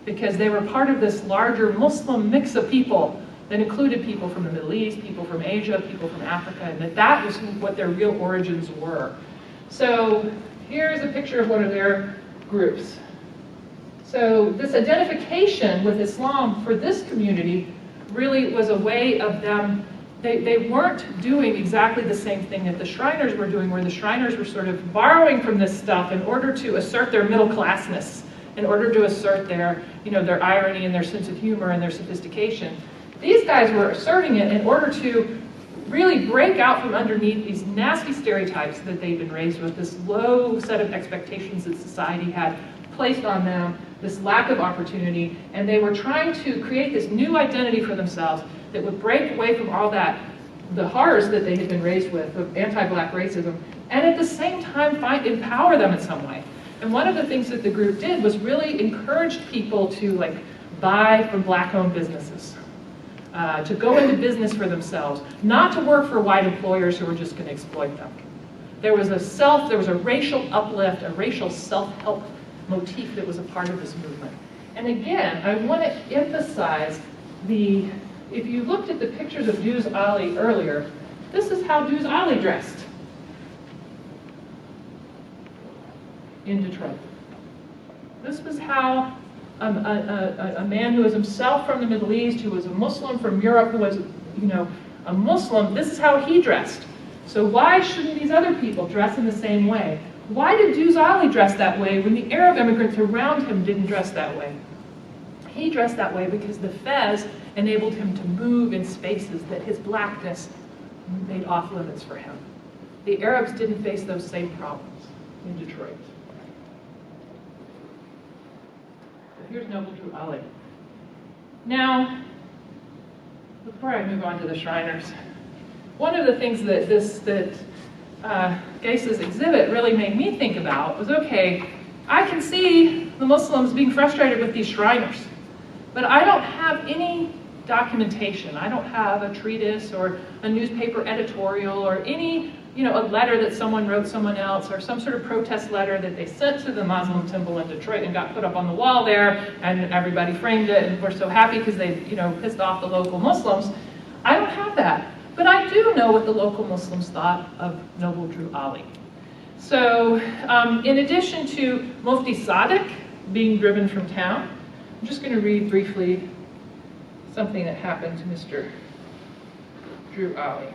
because they were part of this larger Muslim mix of people that included people from the Middle East, people from Asia, people from Africa, and that was what their real origins were. So here's a picture of one of their groups. So this identification with Islam for this community really was a way of them. They weren't doing exactly the same thing that the Shriners were doing, where the Shriners were sort of borrowing from this stuff in order to assert their middle classness, in order to assert their, their irony and their sense of humor and their sophistication. These guys were asserting it in order to really break out from underneath these nasty stereotypes that they'd been raised with, this low set of expectations that society had placed on them, this lack of opportunity, and they were trying to create this new identity for themselves that would break away from all that, the horrors that they had been raised with of anti-black racism, and at the same time empower them in some way. And one of the things that the group did was really encourage people to buy from black-owned businesses, to go into business for themselves, not to work for white employers who were just going to exploit them. There was a racial uplift, a racial self-help motif that was a part of this movement. And again, I want to emphasize if you looked at the pictures of Qais Assali earlier, this is how Qais Assali dressed in Detroit. This was how a man who was himself from the Middle East, who was a Muslim from Europe, who was, a Muslim, this is how he dressed. So why shouldn't these other people dress in the same way? Why did Qais Assali dress that way when the Arab immigrants around him didn't dress that way? He dressed that way because the fez enabled him to move in spaces that his blackness made off limits for him. The Arabs didn't face those same problems in Detroit. So here's Noble Drew Ali. Now, before I move on to the Shriners, one of the things that Qais's exhibit really made me think about was, okay, I can see the Muslims being frustrated with these Shriners, but I don't have any documentation. I don't have a treatise or a newspaper editorial or any, a letter that someone wrote someone else or some sort of protest letter that they sent to the Moslem Temple in Detroit and got put up on the wall there and everybody framed it and were so happy because they, pissed off the local Muslims. I don't have that. But I do know what the local Muslims thought of Noble Drew Ali. So in addition to Mufti Sadiq being driven from town, I'm just going to read briefly something that happened to Mr. Drew Ali.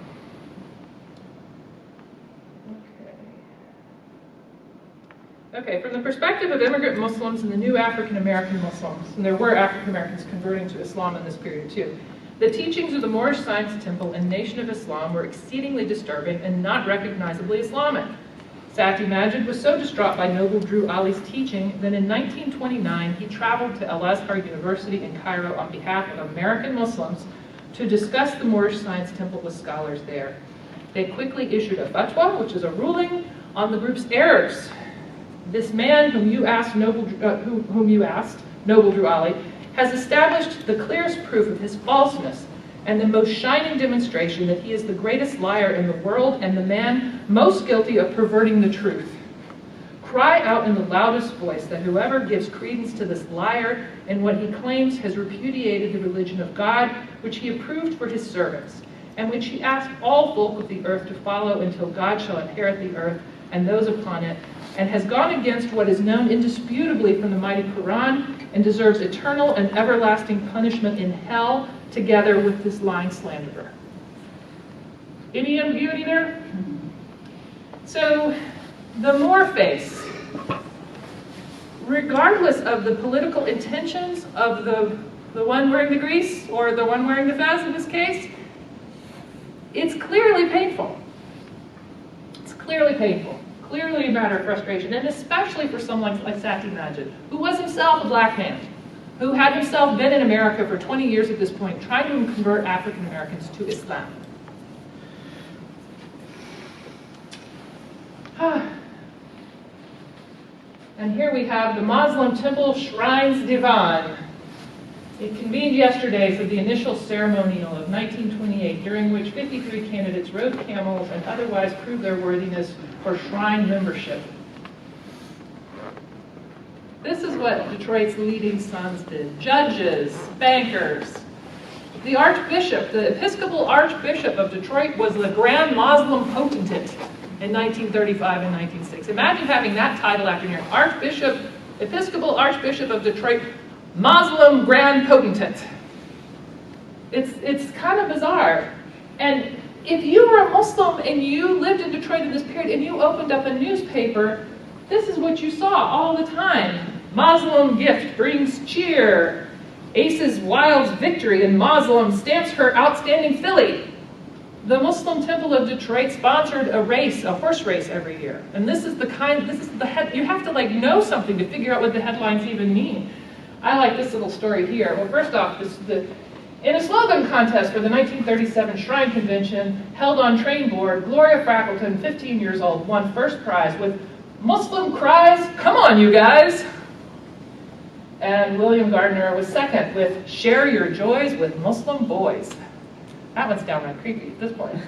Okay, from the perspective of immigrant Muslims and the new African-American Muslims, and there were African-Americans converting to Islam in this period too, the teachings of the Moorish Science Temple and Nation of Islam were exceedingly disturbing and not recognizably Islamic. Sati Majid was so distraught by Noble Drew Ali's teaching that in 1929 he traveled to Al-Azhar University in Cairo on behalf of American Muslims to discuss the Moorish Science Temple with scholars there. They quickly issued a fatwa, which is a ruling on the group's errors. This man whom you asked, Noble Drew Ali, has established the clearest proof of his falseness and the most shining demonstration that he is the greatest liar in the world and the man most guilty of perverting the truth. Cry out in the loudest voice that whoever gives credence to this liar and what he claims has repudiated the religion of God, which he approved for his servants, and which he asked all folk of the earth to follow until God shall inherit the earth and those upon it, and has gone against what is known indisputably from the mighty Quran, and deserves eternal and everlasting punishment in hell, together with this lying slanderer. Any ambiguity there? So, the Moor face, regardless of the political intentions of the one wearing the grease, or the one wearing the fez in this case, it's clearly painful. It's clearly painful. Clearly a matter of frustration, and especially for someone like Sati Majid, who was himself a black man, who had himself been in America for 20 years at this point, trying to convert African Americans to Islam. And here we have the Moslem Temple Shrines Divan. It convened yesterday for the initial ceremonial of 1928, during which 53 candidates rode camels and otherwise proved their worthiness for shrine membership. This is what Detroit's leading sons did. Judges, bankers. The Archbishop, the Episcopal Archbishop of Detroit, was the Grand Moslem Potentate in 1935 and 1906. Imagine having that title after your Archbishop, Episcopal Archbishop of Detroit, Moslem Grand Potentate. It's kind of bizarre. And if you were a Muslim and you lived in Detroit in this period and you opened up a newspaper, this is what you saw all the time. Moslem gift brings cheer. Aces Wild's victory and Moslem stamps her outstanding filly. The Moslem Temple of Detroit sponsored a race, a horse race every year. And this is the head, you have to know something to figure out what the headlines even mean. I like this little story here. Well, first off, in a slogan contest for the 1937 Shrine Convention held on train board, Gloria Frackleton, 15 years old, won first prize with Muslim cries, "Come on, you guys!" And William Gardner was second with "Share your joys with Muslim boys." That one's downright creepy at this point.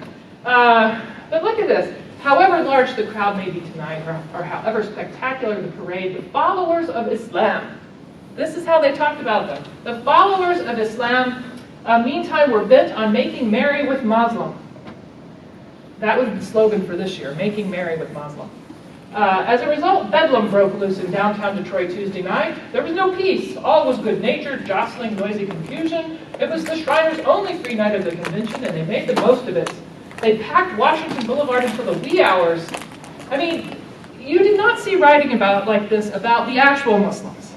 But look at this. However large the crowd may be tonight, or however spectacular the parade, the followers of Islam, this is how they talked about them. The followers of Islam, meantime, were bent on making merry with Muslim. That was the slogan for this year, making merry with Muslim. As a result, bedlam broke loose in downtown Detroit Tuesday night. There was no peace. All was good-natured, jostling, noisy confusion. It was the Shriners' only free night of the convention, and they made the most of it. They packed Washington Boulevard until the wee hours. I mean, you did not see writing like this about the actual Muslims.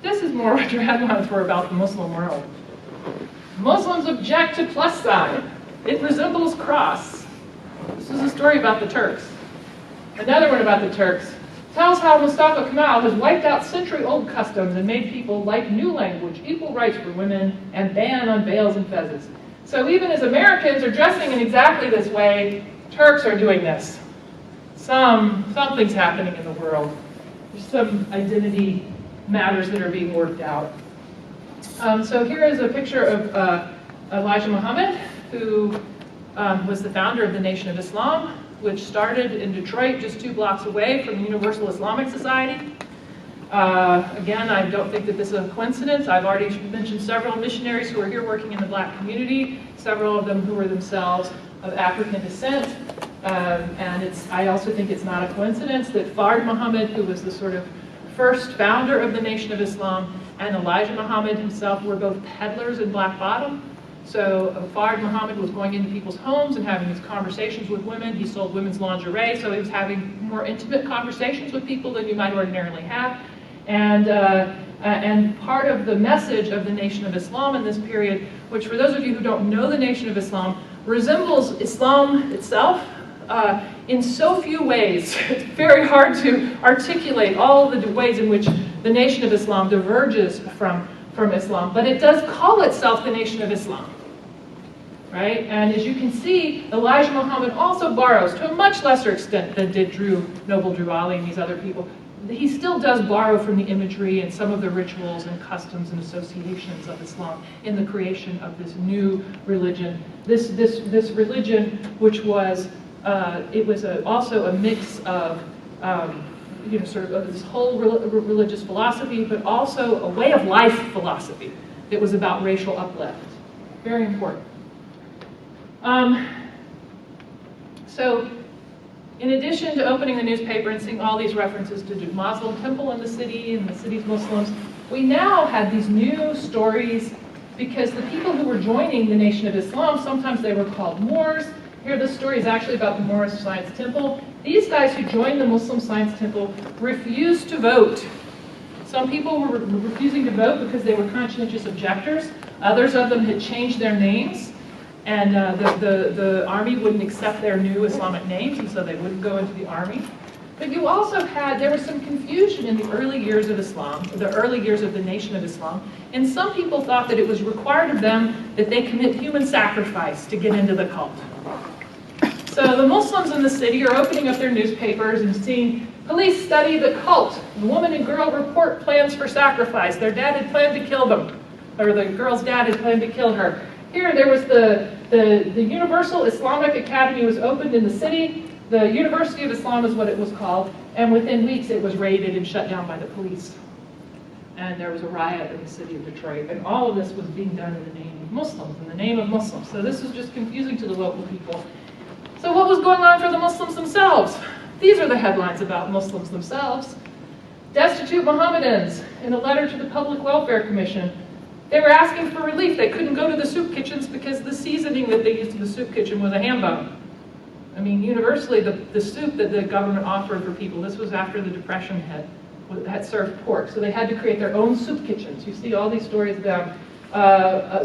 This is more what your headlines were about the Muslim world. Muslims object to plus sign. It resembles cross. This is a story about the Turks. Another one about the Turks tells how Mustafa Kemal has wiped out century-old customs and made people like new language, equal rights for women, and ban on veils and fezzes. So even as Americans are dressing in exactly this way, Turks are doing this. Something's happening in the world. There's some identity matters that are being worked out. So here is a picture of Elijah Muhammad, who was the founder of the Nation of Islam, which started in Detroit, just 2 blocks away from the Universal Islamic Society. Again, I don't think that this is a coincidence. I've already mentioned several missionaries who are here working in the black community, several of them who were themselves of African descent. And I also think it's not a coincidence that Fard Muhammad, who was the sort of first founder of the Nation of Islam, and Elijah Muhammad himself were both peddlers in Black Bottom. So Fard Muhammad was going into people's homes and having these conversations with women. He sold women's lingerie, so he was having more intimate conversations with people than you might ordinarily have. And part of the message of the Nation of Islam in this period, which for those of you who don't know the Nation of Islam, resembles Islam itself in so few ways. It's very hard to articulate all of the ways in which the Nation of Islam diverges from Islam, but it does call itself the Nation of Islam. Right? And as you can see, Elijah Muhammad also borrows, to a much lesser extent than did Noble Drew Ali and these other people. He still does borrow from the imagery and some of the rituals and customs and associations of Islam in the creation of this new religion. This religion, which was also a mix of sort of this whole religious philosophy, but also a way of life philosophy that was about racial uplift. Very important. So, in addition to opening the newspaper and seeing all these references to the Moslem Temple in the city and the city's Muslims, we now had these new stories because the people who were joining the Nation of Islam, sometimes they were called Moors. Here, this story is actually about the Moorish Science Temple. These guys who joined the Muslim Science Temple refused to vote. Some people were refusing to vote because they were conscientious objectors. Others of them had changed their names, and the army wouldn't accept their new Islamic names, and so they wouldn't go into the army. But you also there was some confusion in the early years of Islam, the early years of the Nation of Islam, and some people thought that it was required of them that they commit human sacrifice to get into the cult. So the Muslims in the city are opening up their newspapers and seeing police study the cult. The woman and girl report plans for sacrifice. Their dad had planned to kill them, or the girl's dad had planned to kill her. Here, there was the Universal Islamic Academy was opened in the city. The University of Islam is what it was called, and within weeks it was raided and shut down by the police. And there was a riot in the city of Detroit, and all of this was being done in the name of Muslims, in the name of Muslims. So this is just confusing to the local people. So what was going on for the Muslims themselves? These are the headlines about Muslims themselves. Destitute Mohammedans, in a letter to the Public Welfare Commission, they were asking for relief. They couldn't go to the soup kitchens because the seasoning that they used in the soup kitchen was a ham bone. I mean, universally, the soup that the government offered for people, this was after the Depression had served pork, so they had to create their own soup kitchens. You see all these stories about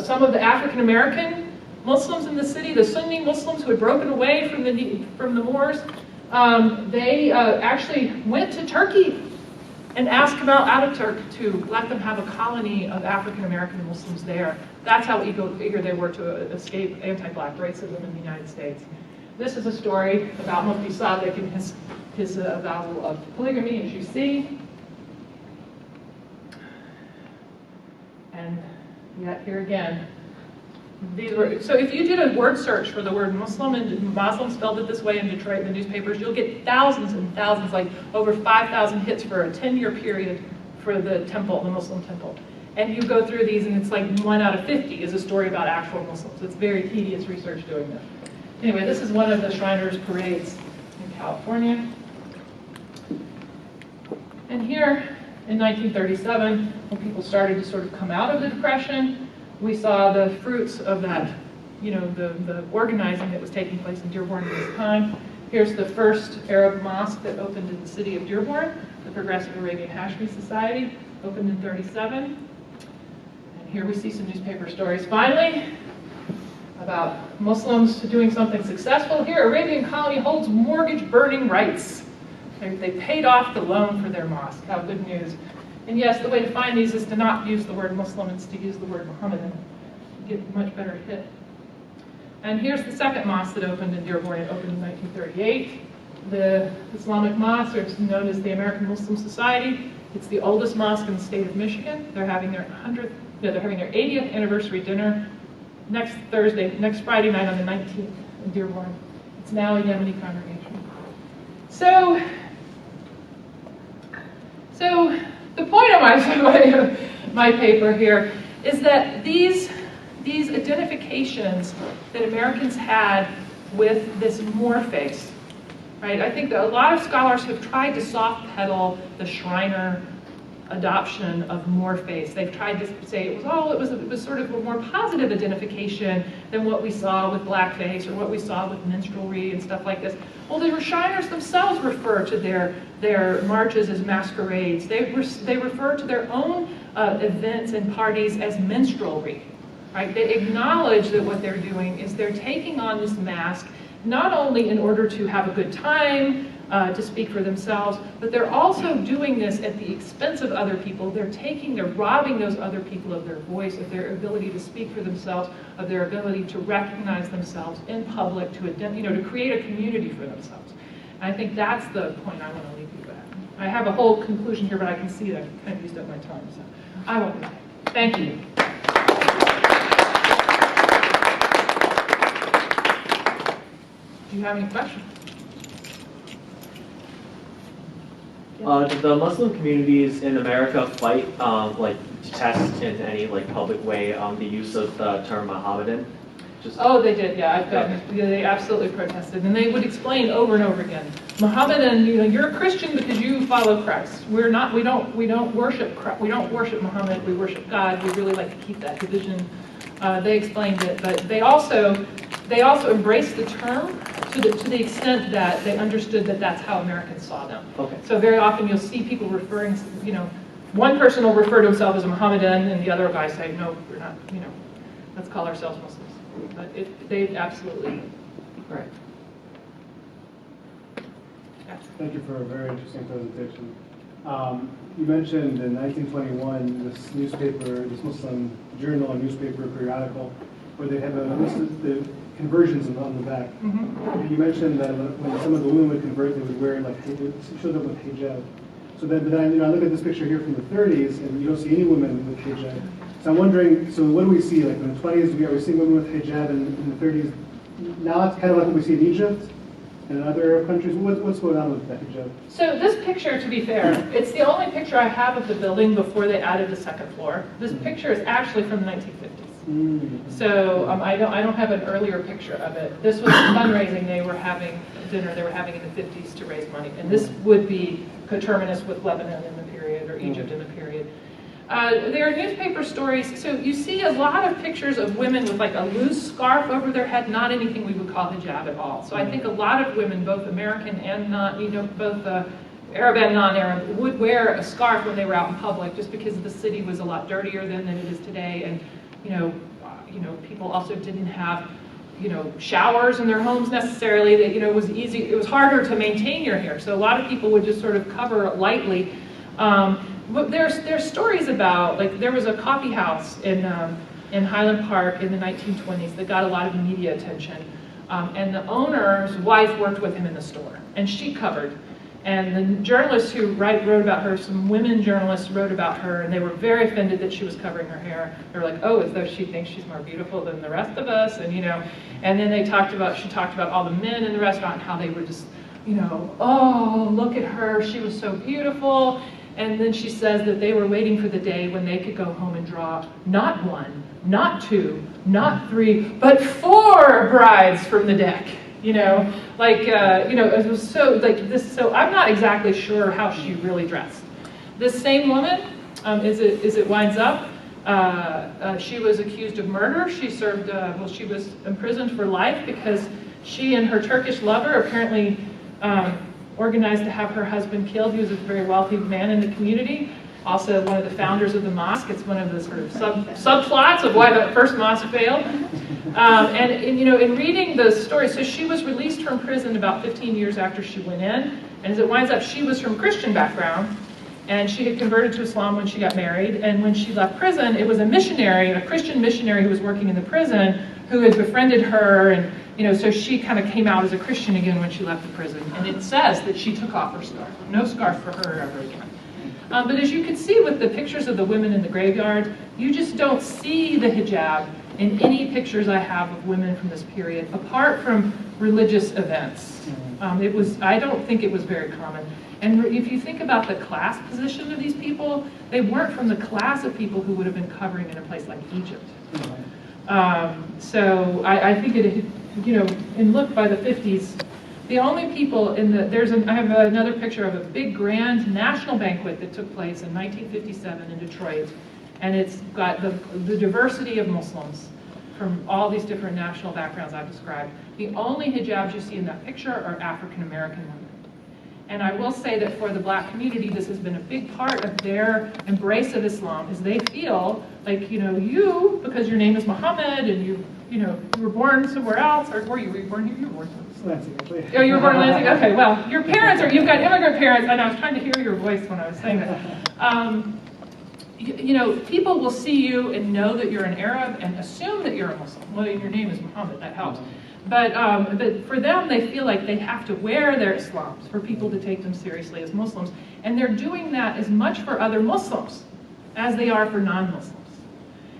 some of the African American Muslims in the city, the Sunni Muslims who had broken away from the Moors. They actually went to Turkey and asked about Ataturk to let them have a colony of African American Muslims there. That's how eager they were to escape anti-black racism in the United States. This is a story about Mufti Sadiq and his avowal of polygamy, as you see. And yet here again, so if you did a word search for the word Muslim and Muslim spelled it this way in Detroit in the newspapers, you'll get thousands and thousands, like over 5,000 hits for a 10-year period for the temple, the Muslim temple. And you go through these and it's like 1 out of 50 is a story about actual Muslims. It's very tedious research doing that. Anyway, this is one of the Shriners parades in California. And here in 1937, when people started to sort of come out of the Depression, we saw the fruits of that, the organizing that was taking place in Dearborn at this time. Here's the first Arab mosque that opened in the city of Dearborn, the Progressive Arabian Hashmi Society, opened in 1937. And here we see some newspaper stories. Finally, about Muslims doing something successful. Here, Arabian colony holds mortgage burning rights. They paid off the loan for their mosque. How good news. And yes, the way to find these is to not use the word Muslim, it's to use the word Mohammedan. You get a much better hit. And here's the second mosque that opened in Dearborn. It opened in 1938. The Islamic Mosque, or it's known as the American Muslim Society. It's the oldest mosque in the state of Michigan. They're having their 80th anniversary dinner next Friday night on the 19th in Dearborn. It's now a Yemeni congregation. So the point of my paper here is that these identifications that Americans had with this Moor face, right? I think that a lot of scholars have tried to soft pedal the Schreiner adoption of Moor face. They've tried to say it was sort of a more positive identification than what we saw with blackface or what we saw with minstrelry and stuff like this. Well, the Shriners themselves refer to their marches as masquerades. They refer to their own events and parties as minstrelry. Right? They acknowledge that what they're doing is they're taking on this mask not only in order to have a good time, to speak for themselves, but they're also doing this at the expense of other people. They're robbing those other people of their voice, of their ability to speak for themselves, of their ability to recognize themselves in public, to create a community for themselves. And I think that's the point I want to leave you with. I have a whole conclusion here, but I can see that I've kind of used up my time, so I won't do that. Thank you. Do you have any questions? Do the Muslim communities in America fight, detest in any public way the use of the term Mohammedan? Oh, they did. Yeah, they absolutely protested, and they would explain over and over again. Mohammedan, you're a Christian because you follow Christ. We're not. We don't worship Christ. We don't worship Muhammad. We worship God. We really like to keep that division. They explained it, but they also embraced the term to the extent that they understood that that's how Americans saw them. Okay. So very often you'll see people referring, one person will refer to himself as a Mohammedan, and the other guy say, no, we're not. Let's call ourselves Muslims. But they absolutely. Right. Yeah. Thank you for a very interesting presentation. You mentioned in 1921 this Muslim journal or newspaper periodical where they have a list of the conversions on the back. Mm-hmm. You mentioned that when some of the women would convert, they would wear it showed up with hijab. So then I look at this picture here from the 30s, and you don't see any women with hijab. So I'm wondering, so what do we see? Like in the 20s, are we seeing women with hijab, and in the 30s, now it's kind of like what we see in Egypt and in other Arab countries. What's going on with that hijab? So this picture, to be fair, it's the only picture I have of the building before they added the second floor. This picture is actually from the 1950s. So I don't have an earlier picture of it. This was fundraising. They were having dinner. They were having in the 50s to raise money, and this would be coterminous with Lebanon in the period or Egypt in the period. There are newspaper stories. So you see a lot of pictures of women with a loose scarf over their head, not anything we would call hijab at all. So I think a lot of women, both American and not, both Arab and non-Arab, would wear a scarf when they were out in public, just because the city was a lot dirtier then than it is today, and people also didn't have showers in their homes necessarily. That it was easy. It was harder to maintain your hair, so a lot of people would just sort of cover it lightly. But there's stories about, there was a coffee house in Highland Park in the 1920s that got a lot of media attention, and the owner's wife worked with him in the store, and she covered. And the journalists who wrote about her, some women journalists wrote about her, and they were very offended that she was covering her hair. They were like, oh, as though she thinks she's more beautiful than the rest of us, and And then she talked about all the men in the restaurant, how they were just, oh, look at her, she was so beautiful. And then she says that they were waiting for the day when they could go home and draw not one, not two, not three, but 4 brides from the deck. It was so this. So I'm not exactly sure how she really dressed. This same woman, as it winds up, she was accused of murder. She served. She was imprisoned for life because she and her Turkish lover apparently organized to have her husband killed. He was a very wealthy man in the community. Also one of the founders of the mosque. It's one of the sort of subplots of why the first mosque failed. And in reading the story, so she was released from prison about 15 years after she went in. And as it winds up, she was from a Christian background. And she had converted to Islam when she got married. And when she left prison, it was a Christian missionary who was working in the prison who had befriended her. And so she kind of came out as a Christian again when she left the prison. And it says that she took off her scarf. No scarf for her ever again. But as you can see with the pictures of the women in the graveyard, you just don't see the hijab in any pictures I have of women from this period, apart from religious events. I don't think it was very common. And if you think about the class position of these people, they weren't from the class of people who would have been covering in a place like Egypt. So I think it, and look, by the 50s, the only people in the, I have another picture of a big grand national banquet that took place in 1957 in Detroit. And it's got the diversity of Muslims from all these different national backgrounds I've described. The only hijabs you see in that picture are African American women. And I will say that for the black community, this has been a big part of their embrace of Islam, is they feel like, you, because your name is Muhammad and you were born somewhere else, or were you born here? You were born somewhere. Lansing, actually. Oh, you were born in Lansing? Okay, well, your parents you've got immigrant parents, and I was trying to hear your voice when I was saying that. People will see you and know that you're an Arab and assume that you're a Muslim. Well, your name is Muhammad, that helps. But for them, they feel like they have to wear their Islams for people to take them seriously as Muslims. And they're doing that as much for other Muslims as they are for non-Muslims.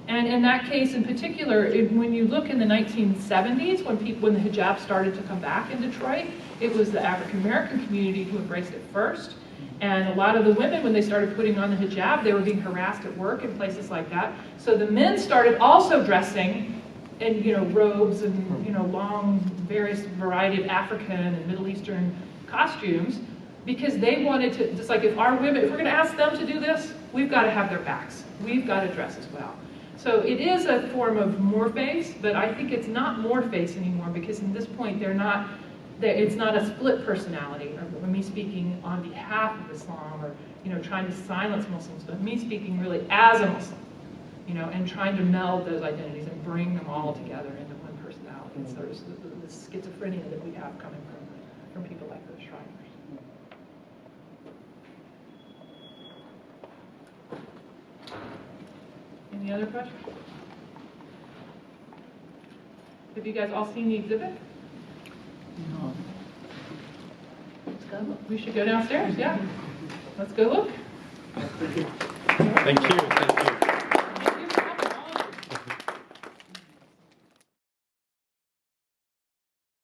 And in that case in particular, when you look in the 1970s, when the hijab started to come back in Detroit, it was the African American community who embraced it first. And a lot of the women, when they started putting on the hijab, they were being harassed at work in places like that. So the men started also dressing in robes and long various variety of African and Middle Eastern costumes, because they wanted to, just like if we're going to ask them to do this, we've got to have their backs. We've got to dress as well. So it is a form of more-face, but I think it's not more-face anymore, because at this point it's not a split personality, or me speaking on behalf of Islam, or trying to silence Muslims, but me speaking really as a Muslim, and trying to meld those identities and bring them all together into one personality. And so there's the schizophrenia that we have coming from people like those Shriners. Any other questions? Have you guys all seen the exhibit? No. Let's go. We should go downstairs, yeah. Let's go look. Thank you. Thank you.